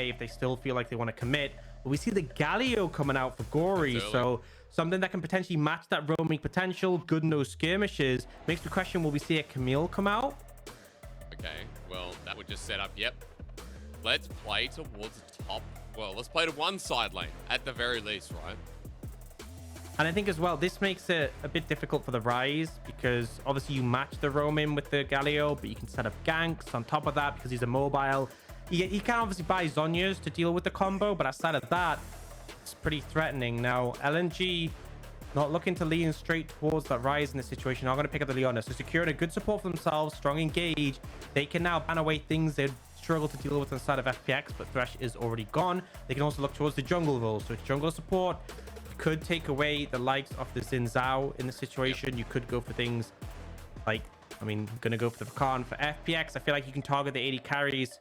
if they still feel like they want to commit. But we see the Galio coming out for Gory, so something that can potentially match that roaming potential. Good no skirmishes. Makes me question, will we see a Camille come out? Okay, well, that would just set up, yep. Let's play towards the top. Well, let's play to one side lane, at the very least, right? And I think as well, this makes it a bit difficult for the Rise, because obviously you match the roaming with the Galio, but you can set up ganks on top of that because he's a mobile. He can obviously buy Zhonya's to deal with the combo, but outside of that, it's pretty threatening. Now, LNG not looking to lean straight towards that Rise in this situation. Are going to pick up the Leona. So securing a good support for themselves, strong engage. They can now ban away things they'd struggle to deal with inside of FPX, but Thresh is already gone. They can also look towards the jungle role. So it's jungle support. You could take away the likes of the Xin Zhao in the situation. You could go for things like, I mean, I'm going to go for the Khan. For FPX, I feel like you can target the 80 carries.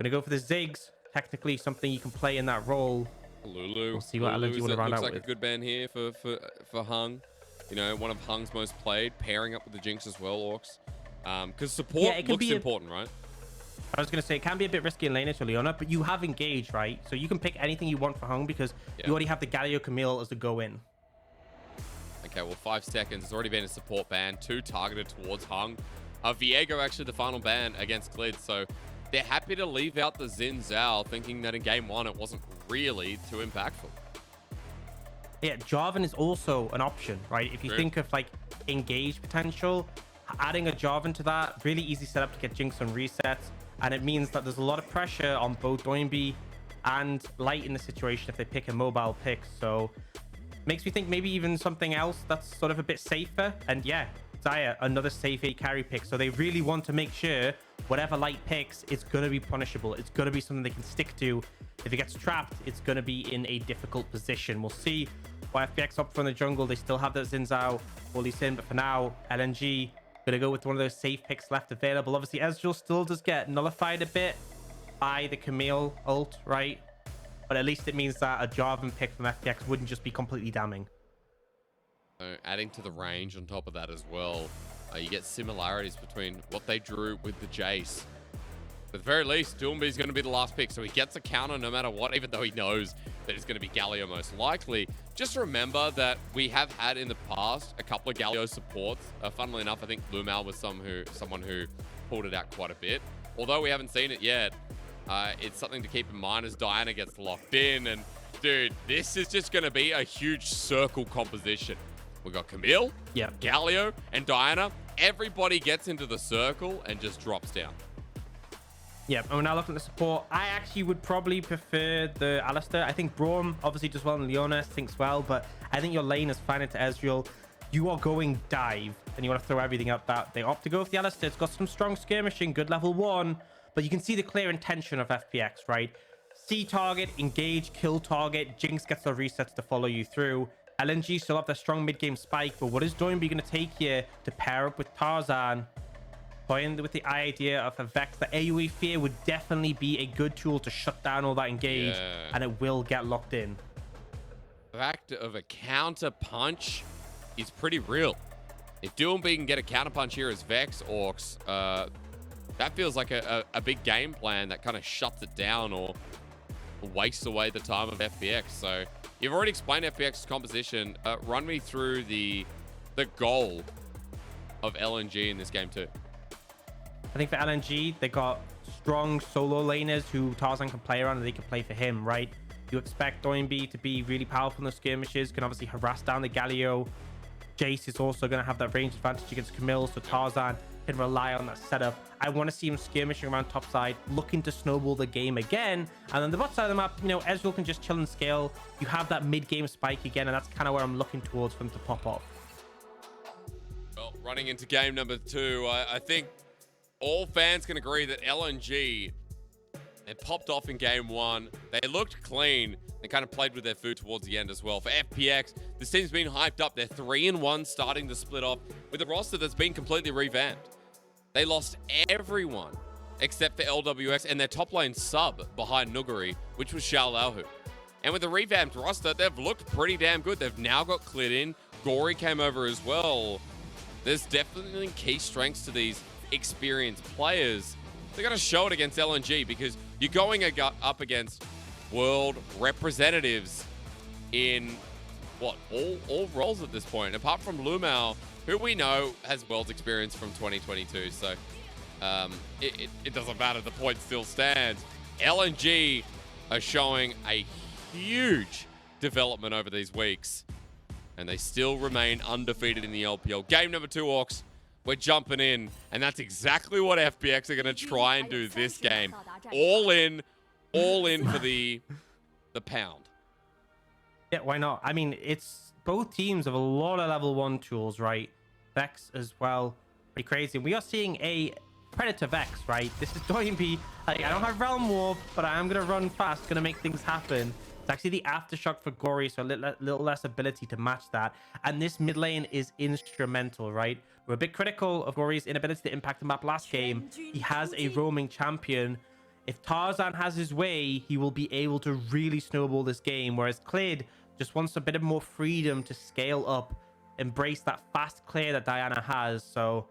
Gonna go for the Ziggs. Technically something you can play in that role. Lulu. We'll see what LNG want to round out looks like with. a good ban here for Hung. You know, one of Hung's most played, pairing up with the Jinx as well, Orcs. Because support looks important, right? I was going to say, it can be a bit risky in laner to Leona, but you have engaged, right? So you can pick anything you want for Hung because you already have the Galio Camille as the go-in. Okay, well, 5 seconds. It's already been a support ban. 2 targeted towards Hung. Viego actually the final ban against Glid, so they're happy to leave out the Xin Zhao, thinking that in game 1 it wasn't really too impactful. Yeah, Jarvan is also an option, right? If you think of like engage potential, adding a Jarvan to that, really easy setup to get Jinx on resets. And it means that there's a lot of pressure on both Doinby and Light in the situation if they pick a mobile pick. So makes me think maybe even something else that's sort of a bit safer. And yeah, Xayah, another safe 8 carry pick. So they really want to make sure whatever Light picks, it's going to be punishable. It's going to be something they can stick to. If it gets trapped, it's going to be in a difficult position. We'll see why FPX up from the jungle. They still have that Xin Zhao, Wally Sin, but for now, LNG going to go with one of those safe picks left available. Obviously, Ezreal still does get nullified a bit by the Camille ult, right? But at least it means that a Jarvan pick from FPX wouldn't just be completely damning. Adding to the range on top of that as well, you get similarities between what they drew with the Jace. At the very least, Doomby is going to be the last pick, so he gets a counter no matter what, even though he knows that it's going to be Galio most likely. Just remember that we have had in the past a couple of Galio supports. Funnily enough, I think Lumal was someone who pulled it out quite a bit. Although we haven't seen it yet, it's something to keep in mind as Diana gets locked in. And dude, this is just going to be a huge circle composition. We've got Camille, Galio, and Diana. Everybody gets into the circle and just drops down. Yeah, and we're now looking at the support. I actually would probably prefer the Alistar. I think Braum obviously does well in Leona, thinks well, but I think your lane is fine into Ezreal. You are going dive, and you want to throw everything at that. They opt to go with the Alistar. It's got some strong skirmishing, good level 1, but you can see the clear intention of FPX, right? See target, engage, kill target. Jinx gets the resets to follow you through. LNG still have their strong mid-game spike, but what is Doinby going to take here to pair up with Tarzan? Toying with the idea of a Vex, the AoE Fear would definitely be a good tool to shut down all that engage, and it will get locked in. The fact of a counter punch is pretty real. If Doomby can get a counter punch here as Vex Orcs, that feels like a big game plan that kind of shuts it down or wastes away the time of FPX. So you've already explained FPX's composition. Run me through the goal of LNG in this game too. I think for LNG, they got strong solo laners who Tarzan can play around and they can play for him, right? You expect Doinby to be really powerful in the skirmishes, can obviously harass down the Galio. Jace is also going to have that range advantage against Camille, so Tarzan can rely on that setup. I want to see him skirmishing around top side, looking to snowball the game again. And then the bot side of the map, you know, Ezreal can just chill and scale. You have that mid-game spike again, and that's kind of where I'm looking towards for him to pop off. Well, running into game number 2, I think all fans can agree that LNG, they popped off in game 1. They looked clean. They kind of played with their food towards the end as well. For FPX, this team's been hyped up. They're 3-1 starting to split off with a roster that's been completely revamped. They lost everyone except for LWX and their top lane sub behind Nuguri, which was Xiaolahu. And with the revamped roster, they've looked pretty damn good. They've now got cleared in. Gory came over as well. There's definitely key strengths to these experienced players. They got to show it against LNG because You're going up against world representatives in what all roles at this point, apart from Lumao, who we know has world experience from 2022. So it doesn't matter. The point still stands. LNG are showing a huge development over these weeks, and they still remain undefeated in the LPL. Game number 2, Orcs. We're jumping in, and that's exactly what FPX are going to try and do this game. All in for the pound. Yeah, why not? I mean, it's both teams have a lot of level 1 tools, right? Vex as well. Pretty crazy. We are seeing a Predator Vex, right? This is Doinby. Like, I don't have Realm Warp, but I am going to run fast, going to make things happen. It's actually the Aftershock for Gory, so a little less ability to match that. And this mid lane is instrumental, right? We're a bit critical of Gory's inability to impact the map last game. He has a roaming champion. If Tarzan has his way, he will be able to really snowball this game, whereas Clid just wants a bit of more freedom to scale up, embrace that fast clear that Diana has. So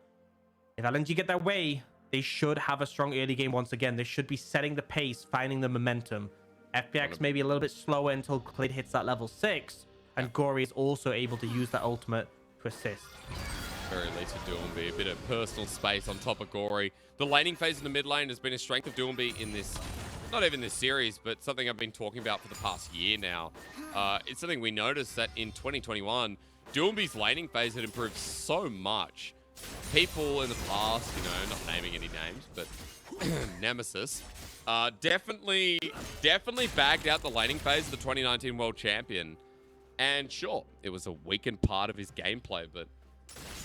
if LNG get their way, they should have a strong early game once again. They should be setting the pace, finding the momentum. FPX may be a little bit slower until Clid hits that level 6, and Gory is also able to use that ultimate to assist. Very least of Doomby, a bit of personal space on top of Gory. The laning phase in the mid lane has been a strength of Doomby in this, not even this series, but something I've been talking about for the past year now. It's something we noticed that in 2021, Doomby's laning phase had improved so much. People in the past, you know, not naming any names, but Nemesis, definitely bagged out the laning phase of the 2019 world champion. And sure, it was a weakened part of his gameplay, but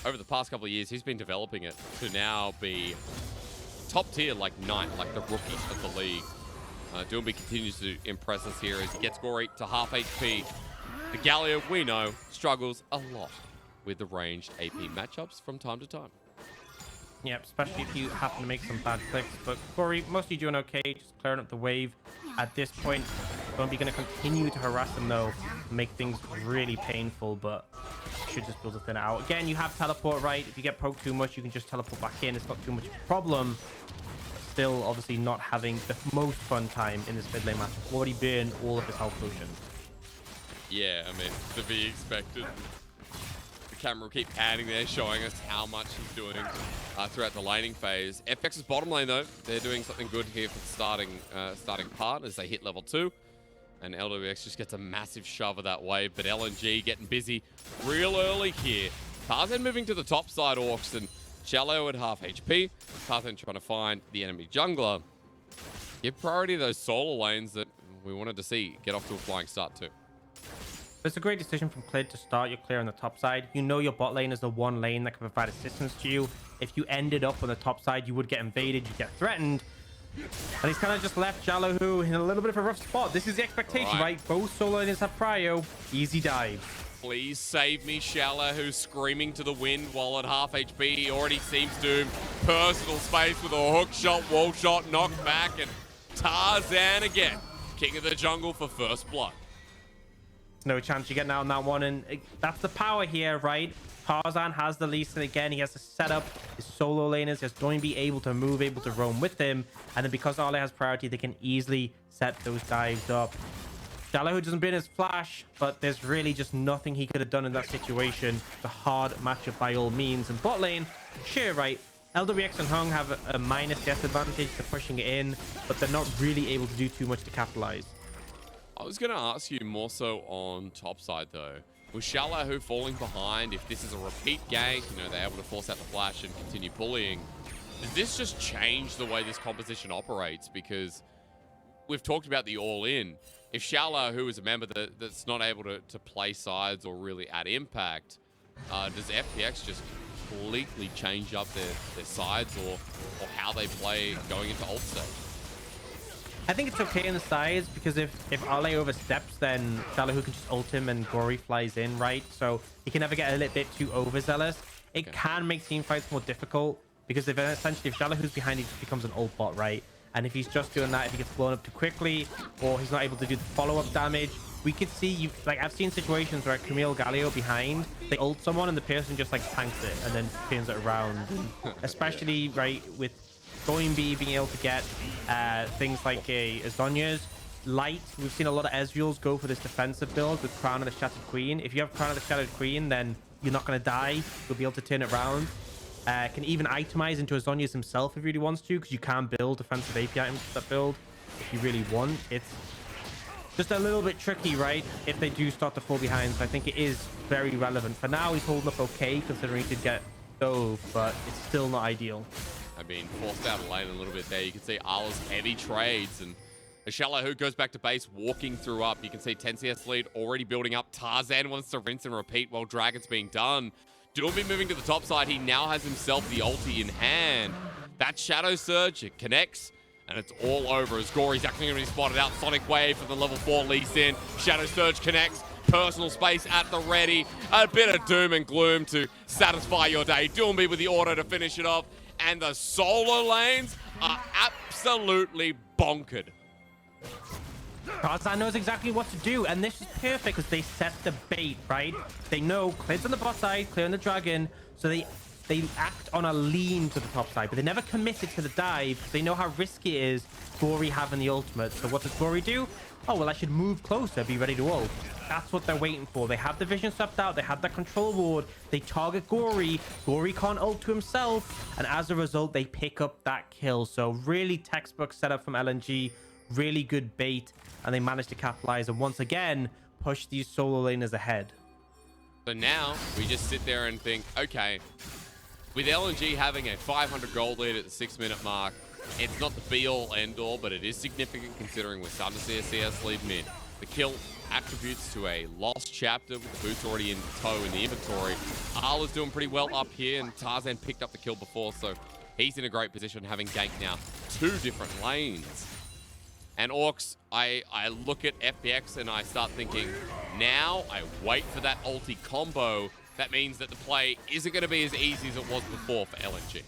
over the past couple of years, he's been developing it to now be top tier, like Knight, like the rookie of the league. Doomby continues to impress us here as he gets Gory to half HP. The Galio, we know, struggles a lot with the ranged AP matchups from time to time. Yeah, especially if you happen to make some bad clicks. But Gory, mostly doing okay, just clearing up the wave. At this point, Doomby going to continue to harass him, though, make things really painful, but should just build a thin out. Again, you have teleport, right? If you get poked too much, you can just teleport back in. It's not too much of a problem. Still, obviously, not having the most fun time in this mid lane match. Already burned all of his health potions. Yeah, I mean, to be expected. The camera will keep panning there, showing us how much he's doing throughout the laning phase. FPX's bottom lane, though, they're doing something good here for the starting part as they hit level 2. And LWX just gets a massive shove of that wave, but LNG getting busy real early here. Tarzan moving to the top side, Orcs, and Shallow at half HP. Tarzan trying to find the enemy jungler. Give priority to those solo lanes that we wanted to see get off to a flying start too. It's a great decision from Clid to start your clear on the top side. You know your bot lane is the one lane that can provide assistance to you. If you ended up on the top side, you would get invaded, you get threatened. And he's kind of just left Jalaho in a little bit of a rough spot. This is the expectation, right? Both solo lanes have prio. Easy dive. Please save me, Shala, who's screaming to the wind while at half HP. He already seems doomed. Personal space with a hook shot, wall shot, knocked back, and Tarzan again. King of the jungle for first blood. No chance you get out on that one, and that's the power here, right? Tarzan has the least, and again, he has to set up his solo laners. He's going to be able to move, able to roam with him, and then because Ale has priority, they can easily set those dives up. Jalaho doesn't burn his flash, but there's really just nothing he could have done in that situation. It's a hard matchup by all means. And bot lane, sure, right, LWX and Hung have a minus death advantage to pushing it in, but they're not really able to do too much to capitalize. I was going to ask you more so on top side, though. Was Shallahu falling behind? If this is a repeat gank, you know, they're able to force out the flash and continue bullying. Does this just change the way this composition operates? Because we've talked about the all-in. If Shallahu is a member that's not able to play sides or really add impact, does FPX just completely change up their sides or how they play going into ult stage? I think it's okay in the sides because if Ale oversteps, then Jalaho can just ult him and Gory flies in, right? So he can never get a little bit too overzealous. It can make team fights more difficult because if Jalaho's behind, he just becomes an ult bot, right? And if he's just doing that, if he gets blown up too quickly or he's not able to do the follow-up damage, we could see, I've seen situations where Camille Galio behind, they ult someone and the person just like tanks it and then turns it around. And especially, right, with Doinby being able to get things like a Zhonya's. Light, we've seen a lot of Ezreals go for this defensive build with Crown of the Shattered Queen. If you have Crown of the Shattered Queen, then you're not going to die. You'll be able to turn it around. Can even itemize into a Zhonya's himself if he really wants to, because you can build defensive AP items for that build if you really want. It's just a little bit tricky, right, if they do start to fall behind. So I think it is very relevant. For now, he's holding up okay, considering he did get dove, but it's still not ideal. I mean, forced out of lane a little bit there. You can see Arla's heavy trades, and Shallow who goes back to base, walking through up. You can see 10 CS lead already building up. Tarzan wants to rinse and repeat while Dragon's being done. Doomby moving to the top side. He now has himself the ulti in hand. That Shadow Surge, it connects, and it's all over as Gory's actually going to be spotted out. Sonic Wave for the level 4 lease in. Shadow Surge connects. Personal space at the ready. A bit of doom and gloom to satisfy your day. Doomby with the auto to finish it off. And the solo lanes are absolutely bonkered. Tarzan knows exactly what to do, and this is perfect because they set the bait, right? They know Clear's on the bot side, Clear on the Dragon, so they act on a lean to the top side, but they never committed to the dive because they know how risky it is Gory having the ultimate. So what does Gory do? Oh, well, I should move closer, be ready to ult. That's what they're waiting for. They have the vision swept out, they have that control ward, they target Gory, Gory can't ult to himself, and as a result, they pick up that kill. So really textbook setup from LNG, really good bait, and they managed to capitalize and once again push these solo laners ahead. So now we just sit there and think, okay, with LNG having a 500 gold lead at the 6-minute mark, it's not the be-all, end-all, but it is significant considering we're starting to see a CS lead mid. The kill attributes to a lost chapter with the boots already in tow in the inventory. Arla's doing pretty well up here, and Tarzan picked up the kill before, so he's in a great position having ganked now 2 different lanes. And Orcs, I look at FPX and I start thinking, now I wait for that ulti combo. That means that the play isn't going to be as easy as it was before for LNG.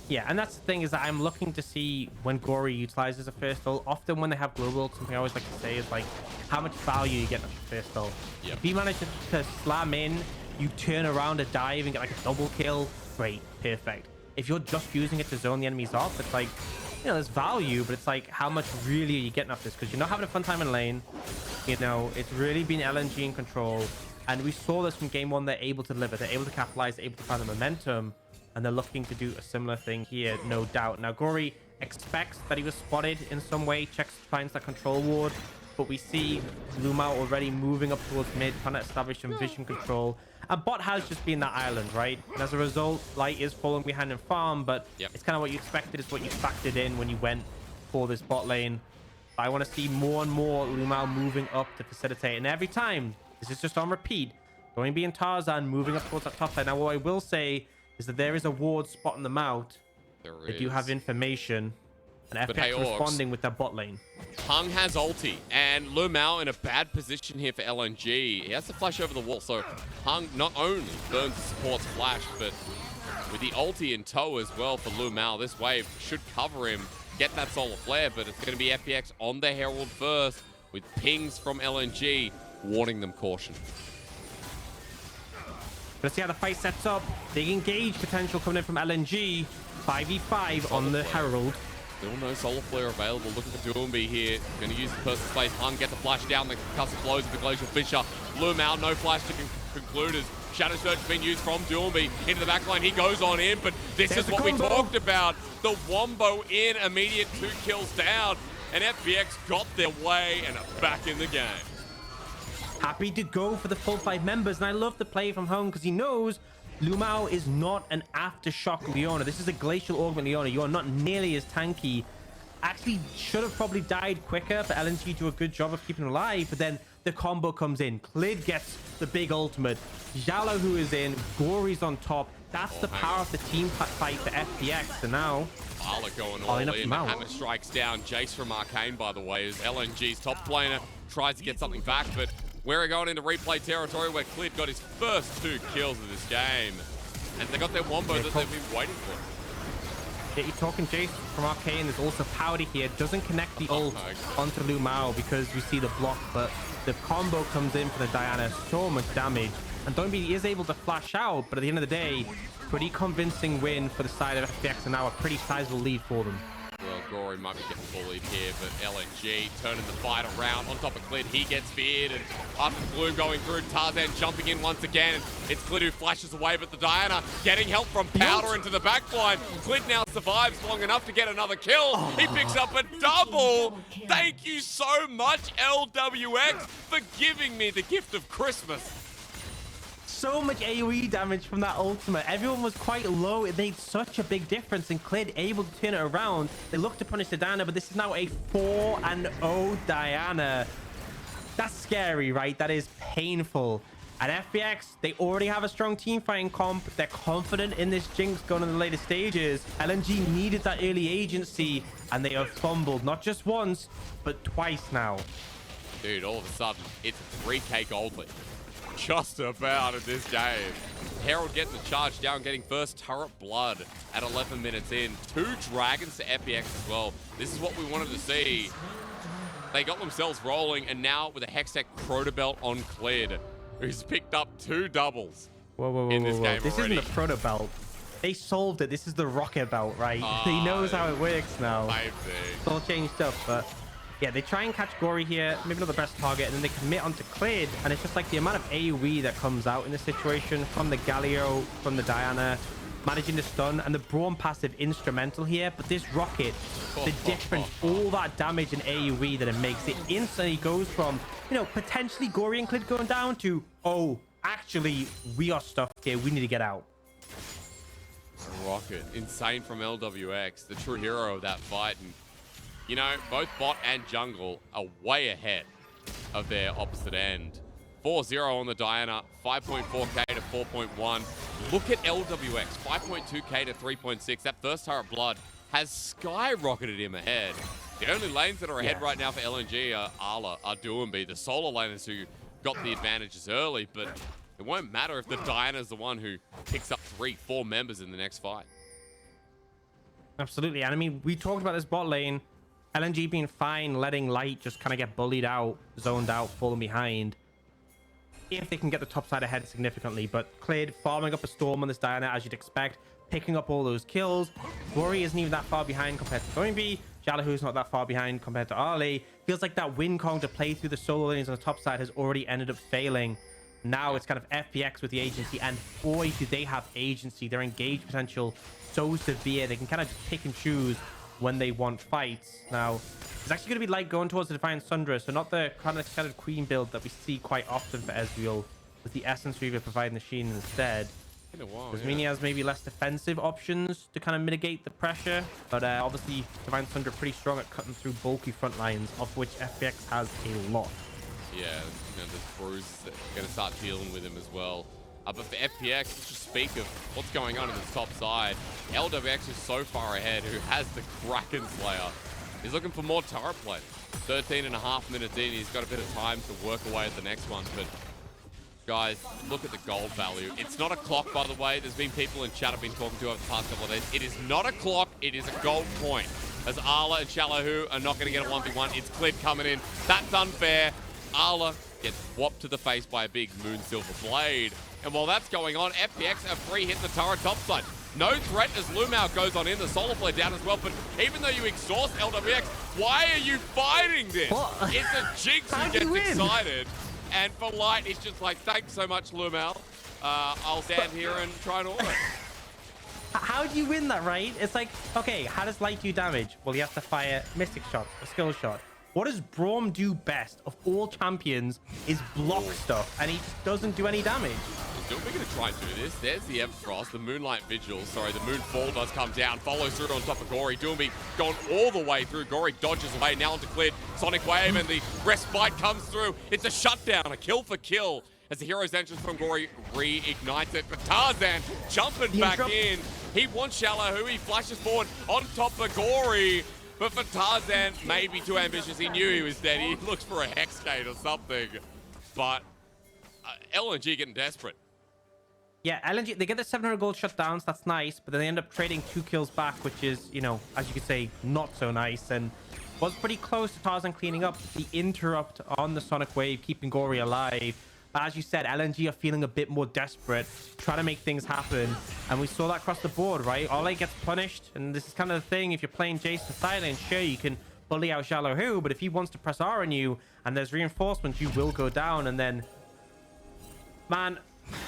Yeah, and that's the thing, is that I'm looking to see when Gory utilizes a first ult. Often when they have global, something I always like to say is like how much value you get on the first ult. Yep. If you manage to slam in, you turn around a dive and get like a double kill, great, perfect. If you're just using it to zone the enemies off, it's like, you know, there's value, but it's like, how much really are you getting off this? Because you're not having a fun time in lane. You know, it's really been LNG in control. And we saw this from game 1. They're able to deliver. They're able to capitalize. They're able to find the momentum. And they're looking to do a similar thing here, no doubt. Now, Gory expects that he was spotted in some way. Checks, finds that control ward. But we see Lumao already moving up towards mid, trying to establish some vision control. And bot has just been that island, right? And as a result, Light is falling behind in farm, but it's kind of what you expected. It's what you factored in when you went for this bot lane. I want to see more and more Lumao moving up to facilitate. And every time, this is just on repeat. Going being Tarzan, moving up towards that top side. Now, what I will say is that there is a ward spotting them out. They do have information. And FPX responding with their bot lane. Hung has ulti, and Lumao in a bad position here for LNG. He has to flash over the wall, so Hung not only burns the support's flash, but with the ulti in tow as well for Lumao, this wave should cover him, get that solar flare, but it's going to be FPX on the Herald first, with pings from LNG warning them caution. Let's see how the fight sets up. Big engage potential coming in from LNG. 5v5 on the Herald. Still no solar flare available. Looking for Doomby here. Going to use the personal space. Hung gets the flash down. The concussive blows with the Glacial Fissure. Lumao, no flash to conclude as Shadow Surge has been used from Doomby into the backline. He goes on in, but this is what we talked about. The Wombo in, immediate 2 kills down. And FPX got their way and are back in the game. Happy to go for the full 5 members. And I love the play from Hung because he knows Lumao is not an Aftershock Leona. This is a Glacial Augment Leona. You are not nearly as tanky. Actually, should have probably died quicker, but LNG do a good job of keeping him alive. But then the combo comes in. Klid gets the big ultimate. Jalo, who is in. Gory's on top. That's the power of the team fight for FPX. And now Arla going all in. Hammer strikes down. Jace from Arcane, by the way, is LNG's top laner. Tries to get something back, but we're going into replay territory where Klid got his first 2 kills of this game. And they got their Wombo that they've been waiting for. Yeah, you're talking Jace from Arcane. There's also Powder here. Doesn't connect the ult onto Lumao because we see the block, but the combo comes in for the Diana. So much damage. And Doinby is able to flash out, but at the end of the day, pretty convincing win for the side of FPX, and now a pretty sizable lead for them. Well, Gory might be getting bullied here, but LNG turning the fight around. On top of Clid, he gets feared, and after Bloom going through, Tarzan jumping in once again. It's Clid who flashes away, but the Diana getting help from Powder into the backline. Clid now survives long enough to get another kill. He picks up a double. Thank you so much, LWX, for giving me the gift of Christmas. So much AoE damage from that ultimate. Everyone was quite low. It made such a big difference, and Clid able to turn it around. They look to punish the Diana, but this is now a 4-0 Diana. That's scary, right? That is painful. At FPX, they already have a strong team fighting comp. They're confident in this Jinx going in the later stages. LNG needed that early agency, and they have fumbled not just once, but twice now. Dude, all of a sudden, it's 3k gold lead. Just about in this game. Herald getting the charge down, getting first turret blood at 11 minutes in. 2 dragons to FPX as well. This is what we wanted to see. They got themselves rolling, and now with a Hextech Crota Belt on Clid, who's picked up 2 doubles in this game This already. isn't a Crota Belt. They solved it. This is the Rocket Belt, right? He knows how it works now. It's all changed up, but yeah, they try and catch Gory here, maybe not the best target, and then they commit onto Clid, and it's just like the amount of AoE that comes out in this situation from the Galio, from the Diana, managing to stun, and the Braum passive instrumental here, but this Rocket, the difference, all that damage and AoE that it makes, it instantly goes from, you know, potentially Gory and Clid going down to, oh, actually, we are stuck here, we need to get out. Rocket, insane from LWX, the true hero of that fight, and you know, both bot and jungle are way ahead of their opposite end. 4-0 on the Diana, 5.4k to 4.1. Look at LWX, 5.2k to 3.6. That first turret blood has skyrocketed him ahead. The only lanes that are ahead right now for LNG are Arla, Doinby, the solo laners who got the advantages early, but it won't matter if the Diana is the one who picks up 3-4 members in the next fight. Absolutely, and I mean, we talked about this bot lane. LNG being fine, letting Light just kind of get bullied out, zoned out, falling behind. If they can get the top side ahead significantly. But Clid farming up a Storm on this Diana, as you'd expect, picking up all those kills. Gory isn't even that far behind compared to Doinby. Jalahu's not that far behind compared to Ali. Feels like that win con to play through the solo lanes on the top side has already ended up failing. Now it's kind of FPX with the agency, and boy, do they have agency. Their engage potential so severe. They can kind of just pick and choose when they want fights. Now, it's actually going to be Light going towards the Defiant Sundra, so not the kind of extended Queen build that we see quite often for Ezreal, with the Essence Reaver providing the Sheen instead. Because Mini has maybe less defensive options to kind of mitigate the pressure, but obviously Defiant Sundra pretty strong at cutting through bulky front lines, of which FPX has a lot. Yeah, you know, there's Bruce going to start dealing with him as well. But for FPX, let's just speak of what's going on in the top side. LWX is so far ahead, who has the Kraken Slayer. He's looking for more turret play. 13.5 minutes in, he's got a bit of time to work away at the next one. But guys, look at the gold value. It's not a clock, by the way. There's been people in chat I've been talking to over the past couple of days. It is not a clock, it is a gold point. As Arla and Shalahu are not going to get a 1v1. It's Clid coming in. That's unfair. Arla gets whopped to the face by a big Moon Silver Blade. And while that's going on, FPX are free hitting the turret topside. No threat as Lumao goes on in, the Solar Flare down as well. But even though you exhaust LWX, why are you fighting this? What? It's a Jinx who gets excited. And for Light, it's just like, thanks so much, Lumao. I'll stand here and try and order. How do you win that, right? It's like, okay, how does Light do damage? Well, he has to fire Mystic Shot, a skill shot. What does Braum do best of all champions is block stuff, and he just doesn't do any damage. We're going to try and do this. There's the Frost, the Moonlight Vigil. Sorry, the Moonfall does come down. Follows through on top of Gory. Doinby gone all the way through. Gory dodges away. Now onto Clid. Sonic Wave, and the Respite comes through. It's a shutdown, a kill for kill. As the hero's entrance from Gory reignites it. But Tarzan jumping back in. He wants Shalahu. He flashes forward on top of Gory. But for Tarzan, maybe too ambitious. He knew he was dead. He looks for a Hexgate or something. But LNG getting desperate. Yeah, LNG, they get the 700 gold shutdowns. That's nice. But then they end up trading 2 kills back, which is, you know, as you could say, not so nice. And was pretty close to Tarzan cleaning up the interrupt on the Sonic Wave, keeping Gory alive. But as you said, LNG are feeling a bit more desperate, trying to make things happen. And we saw that across the board, right? Ole gets punished. And this is kind of the thing. If you're playing Jace to silent, sure, you can bully out Jalou, but if he wants to press R on you and there's reinforcements, you will go down. And then, man,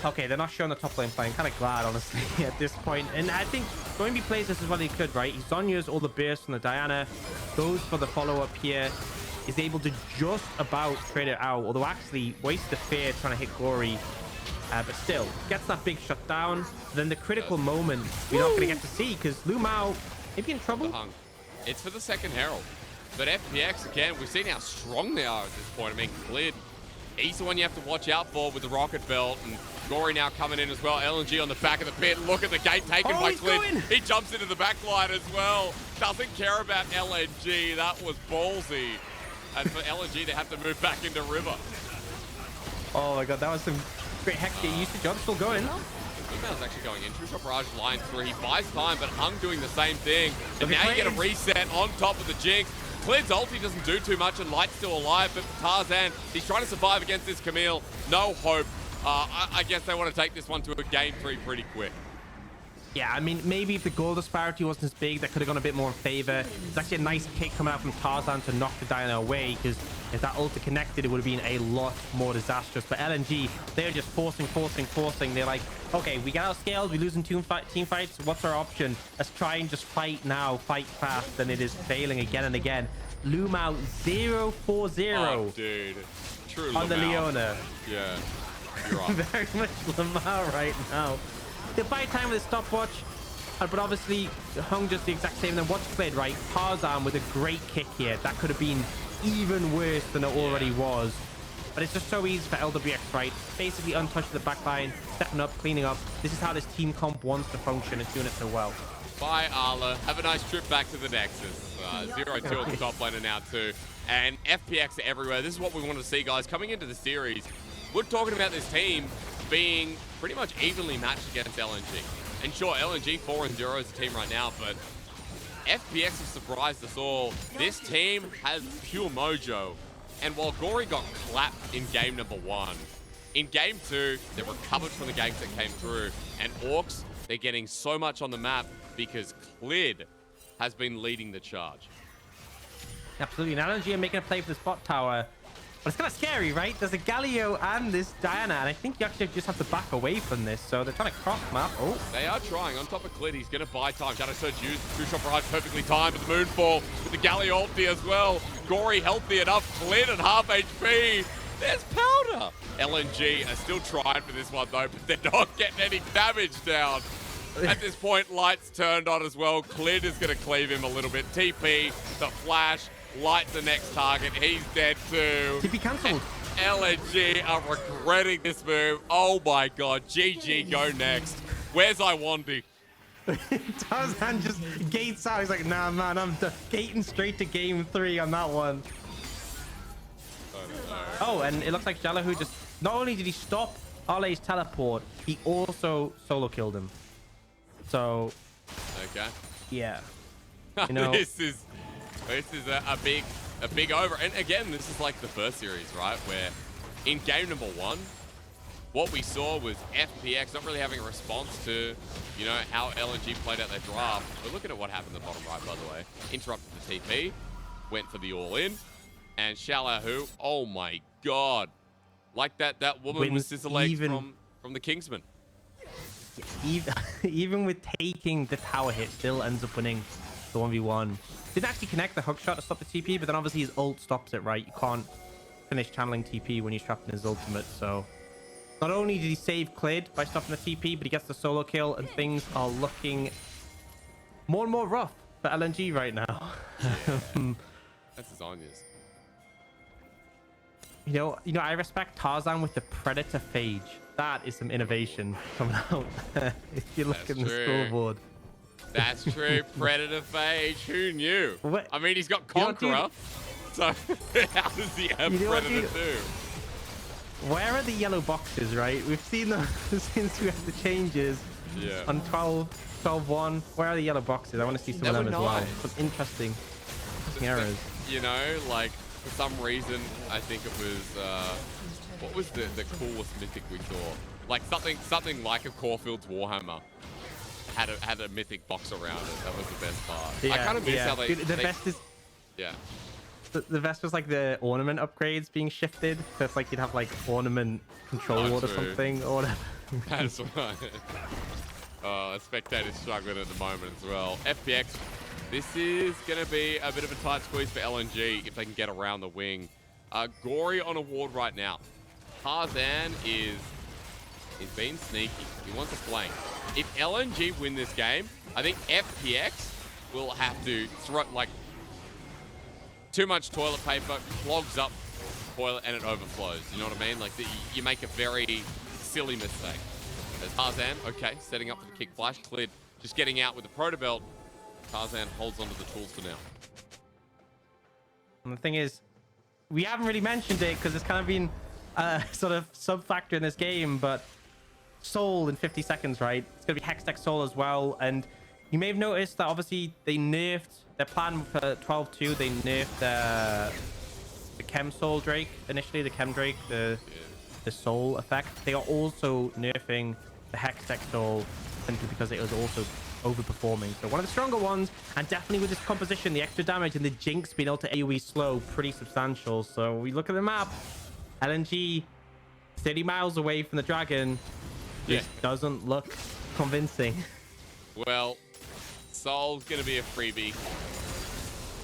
okay, they're not showing the top lane play. I'm kind of glad, honestly, at this point. And I think Goimby plays this as well he could, right? He Zonya's all the bursts from the Diana, goes for the follow-up here, is able to just about trade it out, although actually wasted the fear trying to hit Gory. But still, gets that big shut down. Then the critical moment we're not going to get to see because Lu Mao may be in trouble. It's for the second Herald. But FPX, again, we've seen how strong they are at this point. I mean, Cleared, he's the one you have to watch out for with the rocket belt. And Gory now coming in as well. LNG on the back of the pit. Look at the gate taken by Cleared. He jumps into the back line as well. Doesn't care about LNG. That was ballsy. And for LNG, they have to move back into River. Oh my god, that was some great hectic usage. I'm still going. Lumao's actually going in. True Shot Barrage line 3. He buys time, but Hung doing the same thing. And now you get a reset on top of the Jinx. Cleared's ulti doesn't do too much, and Light's still alive, but for Tarzan, he's trying to survive against this Camille. No hope. I guess they want to take this one to a game 3 pretty quick. Yeah, I mean, maybe if the goal disparity wasn't as big, that could have gone a bit more in favor. It's actually a nice kick coming out from Tarzan to knock the Diana away, because if that ulti connected, it would have been a lot more disastrous. But LNG, they're just forcing. They're like, okay, we got outscaled, we're losing team fights. What's our option? Let's try and just fight now, fight fast. And it is failing again and again. Lu Mao 0-4-0. Oh, dude. True on the Leona. Yeah, you're right. Very much Lamar right now. They buy time with a stopwatch, but obviously Hung just the exact same. And then what's played, right? Tarzan with a great kick here. That could have been even worse than it already was. But it's just so easy for LWX, right? Basically untouched the back line, stepping up, cleaning up. This is how this team comp wants to function. It's doing it so well. Bye, Arla. Have a nice trip back to the Nexus. 0-2 on the top laner now too. And FPX everywhere. This is what we want to see, guys. Coming into the series, we're talking about this team being pretty much evenly matched against LNG. And sure, LNG 4-0 is a team right now, but FPX has surprised us all. This team has pure mojo. And while Gory got clapped in game number 1, in game 2, they recovered from the ganks that came through. And Orcs, they're getting so much on the map because Clid has been leading the charge. Absolutely. Now LNG are making a play for the spot tower. But it's kind of scary, right? There's a Galio and this Diana, and I think you actually just have to back away from this. So they're trying to cross map. Oh, they are trying. On top of Clid, he's going to buy time. Shadow Surge used. True Shot Barrage perfectly timed with the Moonfall. With the Galio ulti as well. Gory healthy enough. Clid at half HP. There's Powder. LNG are still trying for this one, though, but they're not getting any damage down. At this point, Light's turned on as well. Clid is going to cleave him a little bit. TP, the flash. Light the next target. He's dead too. TP cancelled. LNG are regretting this move. Oh my god. GG, go next. Where's Iwandi? Tarzan just gates out. He's like, nah, man, I'm gating straight to game 3 on that one. Oh, and it looks like Jalou just, not only did he stop Ole's teleport, he also solo killed him. So, okay. Yeah. You know, This is a big over. And again, this is like the first series, right? Where in game number 1, what we saw was FPX not really having a response to, you know, how LNG played out their draft. But looking at what happened in the bottom right, by the way. Interrupted the TP, went for the all-in, and Jalou, oh my god. Like that woman was scissor legs from the Kingsman. Even with taking the tower hit, still ends up winning the 1v1. Didn't actually connect the hook shot to stop the TP, but then obviously his ult stops it, right? You can't finish channeling TP when he's trapped in his ultimate. So not only did he save Clid by stopping the TP, but he gets the solo kill, and things are looking more and more rough for LNG right now. Yeah. That's his Anya's. You know, I respect Tarzan with the Predator Phage. That is some innovation coming out. If you look at the scoreboard. That's true. Predator Phage. Who knew? What? I mean, he's got Conqueror. So how does he have Predator too? Where are the yellow boxes, right? We've seen them since we had the changes on 12.1. Where are the yellow boxes? I want to see some of them as well. Some interesting errors. You know, like for some reason, I think it was What was the coolest mythic we saw? Like something like a Caulfield's Warhammer had a mythic box around it. That was the best part. Yeah, I kind of miss how they... Dude, the best is... Yeah. The best was like the ornament upgrades being shifted. So it's like you'd have like ornament control ward or something or whatever. That's right. Oh, spectators struggling at the moment as well. FPX, this is going to be a bit of a tight squeeze for LNG if they can get around the wing. Gory on a ward right now. Tarzan is being sneaky. He wants a flank. If LNG win this game, I think FPX will have to throw, like, too much toilet paper, clogs up toilet, and it overflows. You know what I mean? Like, you make a very silly mistake. There's Tarzan, okay, setting up for the kick flash, cleared, just getting out with the proto belt. Tarzan holds onto the tools for now. And the thing is, we haven't really mentioned it because it's kind of been sort of sub-factor in this game, but Soul in 50 seconds, right? It's going to be Hextech Soul as well. And you may have noticed that obviously they nerfed their plan for 12-2. They nerfed the Chem Soul Drake initially, the Chem Drake, the Soul effect. They are also nerfing the Hextech Soul simply because it was also overperforming. So one of the stronger ones, and definitely with this composition, the extra damage and the Jinx being able to AoE slow, pretty substantial. So we look at the map, LNG 30 miles away from the dragon. This doesn't look convincing. Well, Soul's gonna be a freebie.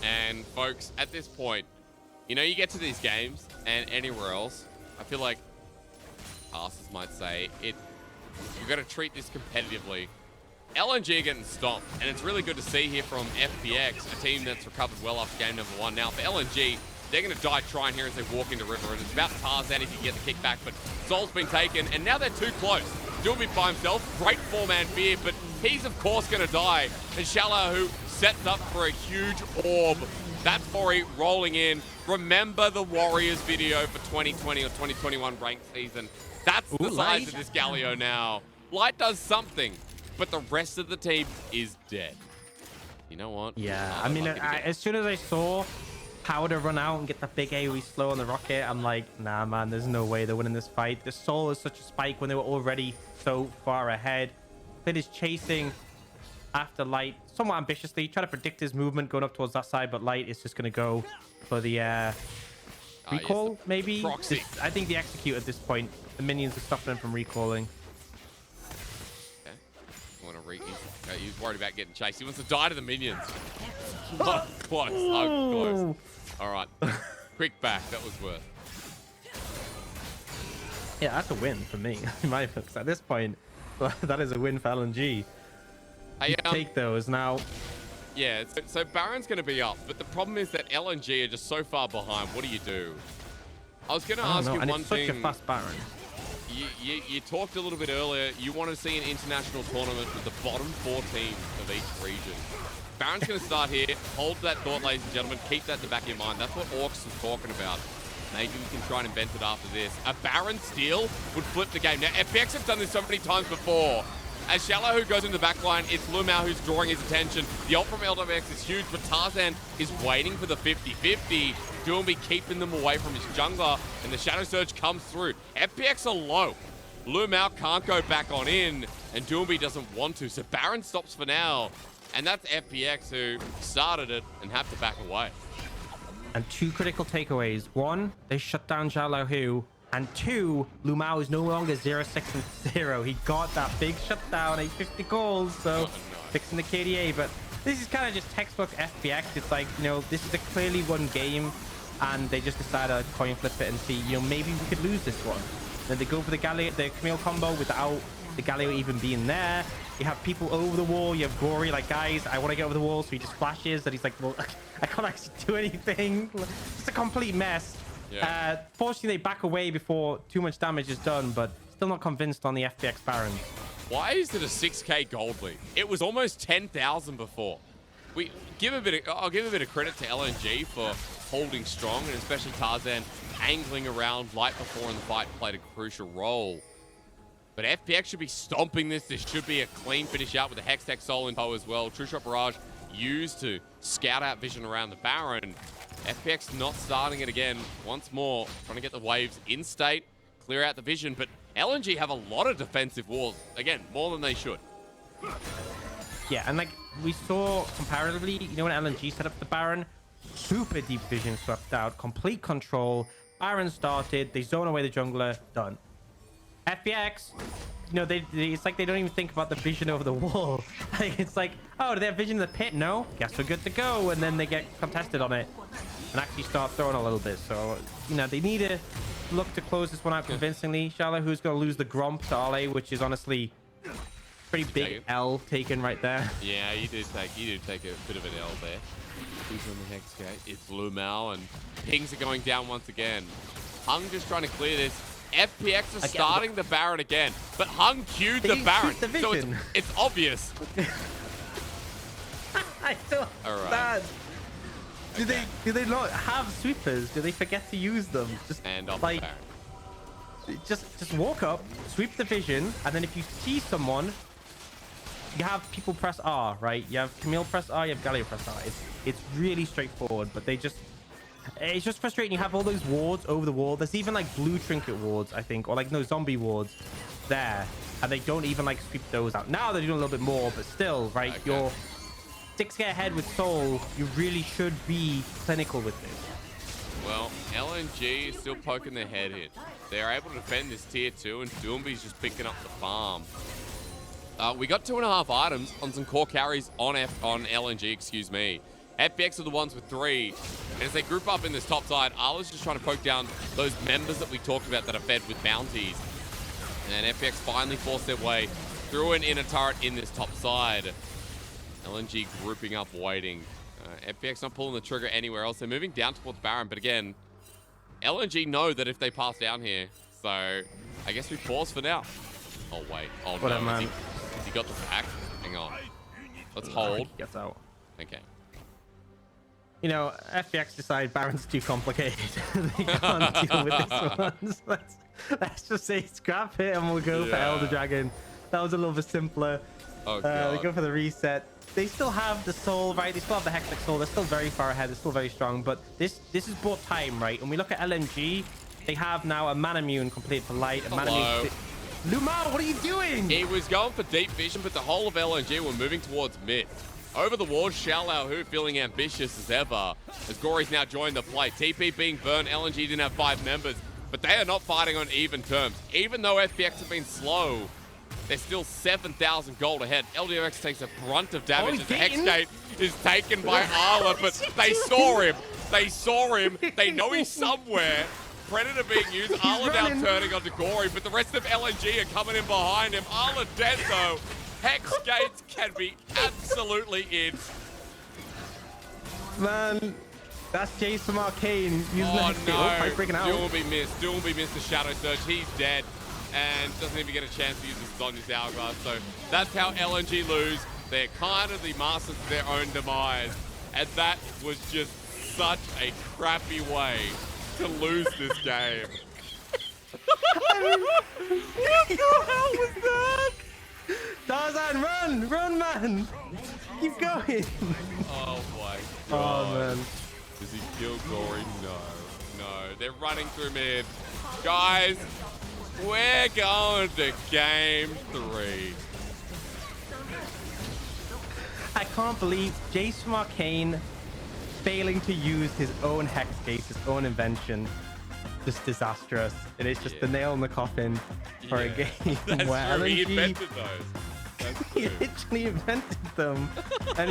And folks, at this point, you know, you get to these games and anywhere else, I feel like casters might say you gotta treat this competitively. LNG are getting stomped, and it's really good to see here from FPX, a team that's recovered well after game number 1. Now, for LNG, they're going to die trying here as they walk into River, and it's about Tarzan if you get the kickback, but Soul's been taken, and now they're too close. Doomby by himself, great four-man fear, but he's, of course, going to die. And Shallow, who sets up for a huge orb. That's Ori rolling in. Remember the Warriors video for 2020 or 2021 ranked season. That's the size of this Galio now. Light does something, but the rest of the team is dead. You know what? Yeah, I mean, as soon as I saw Powder run out and get the big AoE slow on the rocket, I'm like, nah, man, there's no way they're winning this fight. The Soul is such a spike when they were already so far ahead. Fid is chasing after Light somewhat ambitiously, trying to predict his movement going up towards that side, but Light is just going to go for the recall, maybe? I think the execute at this point. The minions are stopping him from recalling. He's worried about getting chased. He wants to die to the minions. Close. Close. All right. Quick back. That was worth. Yeah, that's a win for me. In my books. At this point, that is a win for LNG. Take those now. Yeah, so Baron's going to be up, but the problem is that LNG are just so far behind. What do you do? I was going to ask you and one it's thing. Such a fast Baron. You talked a little bit earlier. You want to see an international tournament with the bottom 4 teams of each region. Baron's going to start here. Hold that thought, ladies and gentlemen. Keep that in the back of your mind. That's what Orcs is talking about. Maybe we can try and invent it after this. A Baron steal would flip the game. Now, FPX have done this so many times before. As Shallow, who goes in the back line, it's Lumao who's drawing his attention. The ult from LWX is huge, but Tarzan is waiting for the 50-50. Doomby keeping them away from his jungler, and the Shadow Surge comes through. FPX are low. Lumao can't go back on in, and Doomby doesn't want to, so Baron stops for now. And that's FPX who started it and have to back away. And 2 critical takeaways. 1, they shut down Shallow Who. And 2, Lumao is no longer 0-6-0. He got that big shutdown, 850 goals, so fixing the KDA. But this is kind of just textbook FPX. It's like, you know, this is a clearly won game, and they just decided to coin flip it and see, you know, maybe we could lose this one. Then they go for the Camille combo without the Galio even being there. You have people over the wall. You have Gory, like, guys, I want to get over the wall, so he just flashes, and he's like, well, I can't actually do anything. It's a complete mess. Yeah. Fortunately, they back away before too much damage is done, but still not convinced on the FPX Baron. Why is it a 6k gold lead? It was almost 10,000 before. I'll give a bit of credit to LNG for holding strong, and especially Tarzan angling around Light before in the fight played a crucial role. But FPX should be stomping this. This should be a clean finish out with the Hextech Soul info as well. True Shot Barrage used to scout out vision around the Baron. FPX not starting it again. Once more, trying to get the waves in state. clear out the vision, but LNG have a lot of defensive walls. Again, more than they should. Yeah, and like we saw comparatively, you know, when LNG set up the Baron, super deep vision swept out, complete control. Baron started, they zone away the jungler, done. FPX, you know, it's like they don't even think about the vision over the wall. Like, it's like, oh, do they have vision in the pit? No, guess we're good to go. And then they get contested on it and actually start throwing a little bit. So, you know, they need to look to close this one out convincingly. Shala, who's going to lose the Gromp to Ale, which is honestly pretty big L taken right there. Yeah, you did take a bit of an L there. He's on the Hex Gate. It's Blue Mal, and pings are going down once again. Hung just trying to clear this. FPX are starting the Baron again, but Hung queued the Baron, so it's obvious. I don't understand. Do they not have sweepers? Do they forget to use them? Just and off like the Baron. just walk up, sweep the vision, and then if you see someone, you have people press R, right? You have Camille press R, you have Galio press R. It's really straightforward, but it's just frustrating. You have all those wards over the wall. There's even like blue trinket wards, I think, or like no zombie wards there, and they don't even like sweep those out. Now they're doing a little bit more, but still, right? Okay. You're 6k ahead with Soul. You really should be clinical with this. Well, LNG is still poking their head in. They're able to defend this tier 2, and Doomby's just picking up the farm. We got 2.5 items on some core carries on LNG, excuse me. FPX are the ones with 3. And as they group up in this top side, Arla's just trying to poke down those members that we talked about that are fed with bounties. And FPX finally forced their way through an inner turret in this top side. LNG grouping up, waiting. FPX not pulling the trigger anywhere else. They're moving down towards Baron, but again, LNG know that if they pass down here, so I guess we pause for now. Oh, wait. Oh, what no. Man? Has he got the back? Hang on. Let's hold. He gets out. Okay. You know, FPX decide Baron's too complicated. They can't deal with this one. So let's just say scrap it and we'll go for Elder Dragon. That was a little bit simpler. Oh, God. They go for the reset. They still have the Soul, right? They still have the Hextech Soul. They're still very far ahead. They're still very strong. But this is bought time, right? When we look at LNG, they have now a Manamune complete for light. A Manamune. Lumar, what are you doing? He was going for deep vision, but the whole of LNG were moving towards mid. Over the wall, Xiaolao feeling ambitious as ever, as Gory's now joined the play. TP being burned, LNG didn't have 5 members, but they are not fighting on even terms. Even though FPX have been slow, they're still 7,000 gold ahead. LDRX takes a brunt of damage as the Hexgate is taken by Arla, but they saw him. They saw him. They know he's somewhere. Predator being used. Arla now turning onto Gory, but the rest of LNG are coming in behind him. Arla dead though. Hex gates can be absolutely in. Man, that's Jace from Arcane using the Hex Gate. Oh, breaking out. Doomby missed the Shadow Surge. He's dead and doesn't even get a chance to use his Sonya's Hourglass. So that's how LNG lose. They're kind of the masters of their own demise. And that was just such a crappy way to lose this game. What the hell was that? Tarzan, run, man! Keep going. Oh my God. Oh man. Does he kill Gory? No. They're running through mid. Guys, we're going to game 3. I can't believe Jace from Arcane failing to use his own Hex Gate, his own invention. Just disastrous. It is just the nail in the coffin for a game That's where true. LNG, He invented those. That's true. he literally invented them. And